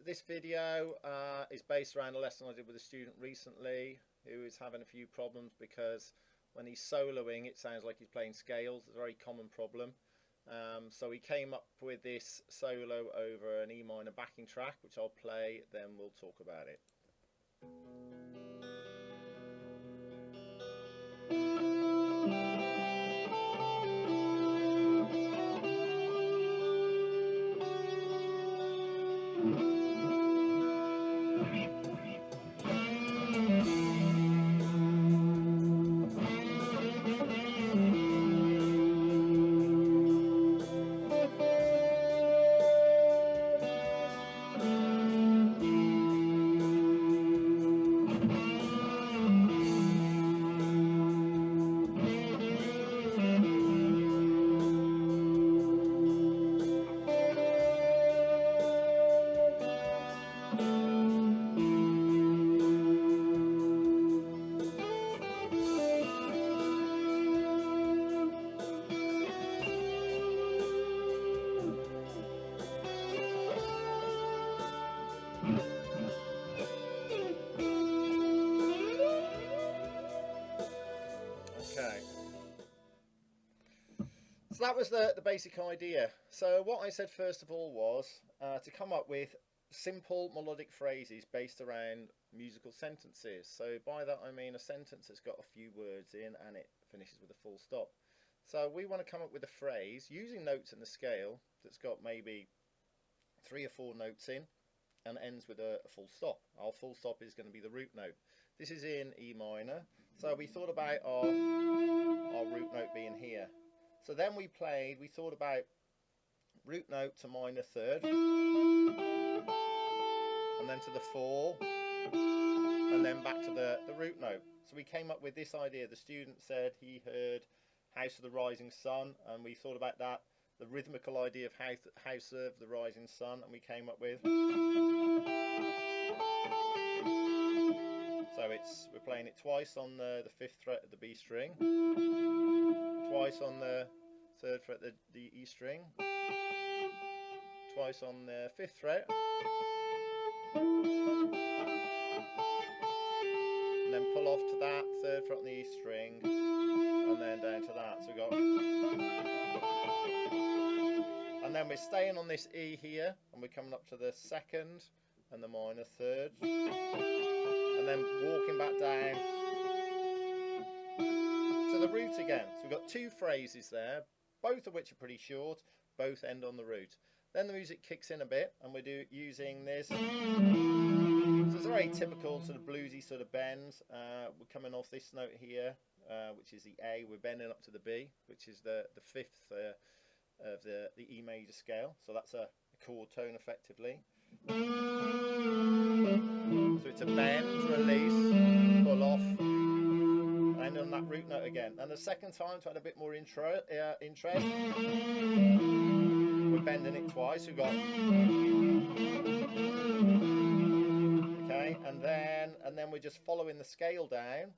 this video is based around a lesson I did with a student recently who is having a few problems because when he's soloing it sounds like he's playing scales. It's a very common problem. So he came up with this solo over an E minor backing track, which I'll play, then we'll talk about it. Okay, so that was the basic idea. So what I said first of all was to come up with simple melodic phrases based around musical sentences. So by that I mean a sentence that's got a few words in and it finishes with a full stop. So we want to come up with a phrase using notes in the scale that's got maybe 3 or 4 notes in and ends with a full stop. Our full stop is going to be the root note. This is in E minor, so we thought about our root note being here. So then we thought about root note to minor third, and then to the 4, and then back to the root note. So we came up with this idea. The student said he heard House of the Rising Sun, and we thought about that, the rhythmical idea of House of the Rising Sun, and we came up with. So we're playing it twice on the 5th fret of the B string, twice on the 3rd fret of the E string, twice on the 5th fret, and then pull off to that 3rd fret on the E string, and then down to that. So we got, and then we're staying on this E here, and we're coming up to the 2nd and the minor 3rd, and then walking back down to the root again. So we've got 2 phrases there, both of which are pretty short, both end on the root. Then the music kicks in a bit, and we're using this. So it's a very typical sort of bluesy sort of bend. We're coming off this note here, which is the A. We're bending up to the B, which is the 5th of the E major scale. So that's a chord tone effectively. So it's a bend, release, pull off, and on that root note again. And the second time, to add a bit more interest, we're bending it twice. We've got, okay, and then we're just following the scale down,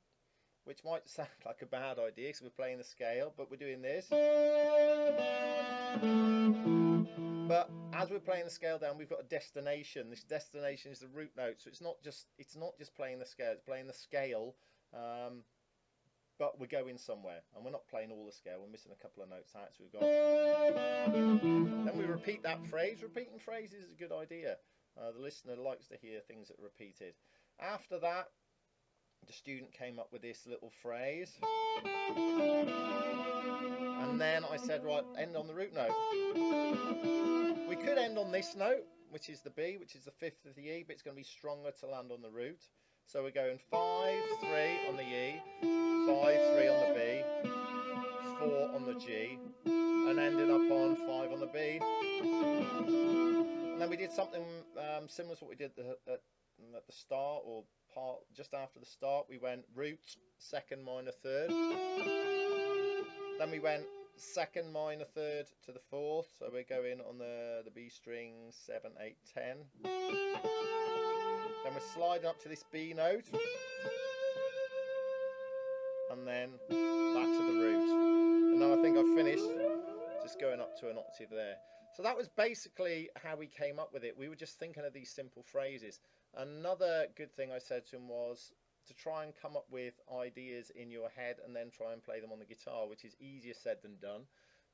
which might sound like a bad idea because we're playing the scale, but we're doing this. But as we're playing the scale down, we've got a destination. This destination is the root note, so it's not just playing the scale. It's playing the scale, but we're going somewhere, and we're not playing all the scale. We're missing a couple of notes out. So we've got. Then we repeat that phrase. Repeating phrases is a good idea. The listener likes to hear things that are repeated. After that, the student came up with this little phrase. And then I said, right, end on the root note. We could end on this note, which is the B, which is the 5th of the E, but it's going to be stronger to land on the root. So we're going 5, 3 on the E, 5, 3 on the B, 4 on the G, and ending up on 5 on the B. And then we did something similar to what we did at the start, or part just after the start. We went root, 2nd minor 3rd. Then we went 2nd minor 3rd to the 4th. So we're going on the B string 7, 8, 10. Then we're sliding up to this B note, and then back to the root. And now I think I've finished just going up to an octave there. So that was basically how we came up with it. We were just thinking of these simple phrases. Another good thing I said to him was to try and come up with ideas in your head and then try and play them on the guitar, which is easier said than done.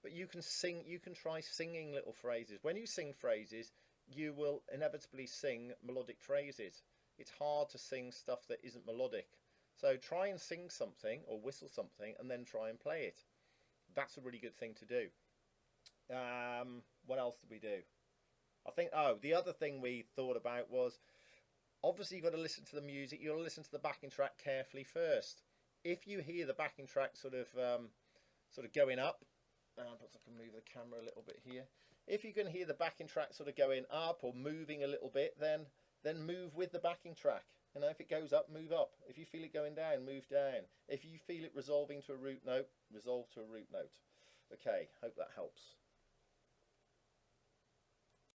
But you can sing, you can try singing little phrases. When you sing phrases, you will inevitably sing melodic phrases. It's hard to sing stuff that isn't melodic. So try and sing something or whistle something and then try and play it. That's a really good thing to do. What else did we do? I think, oh, the other thing we thought about was, obviously you've got to listen to the music. You've got to listen to the backing track carefully first. If you hear the backing track sort of going up, perhaps I can move the camera a little bit here. If you can hear the backing track sort of going up or moving a little bit, then move with the backing track. You know, if it goes up, move up. If you feel it going down, move down. If you feel it resolving to a root note, resolve to a root note. Okay, hope that helps.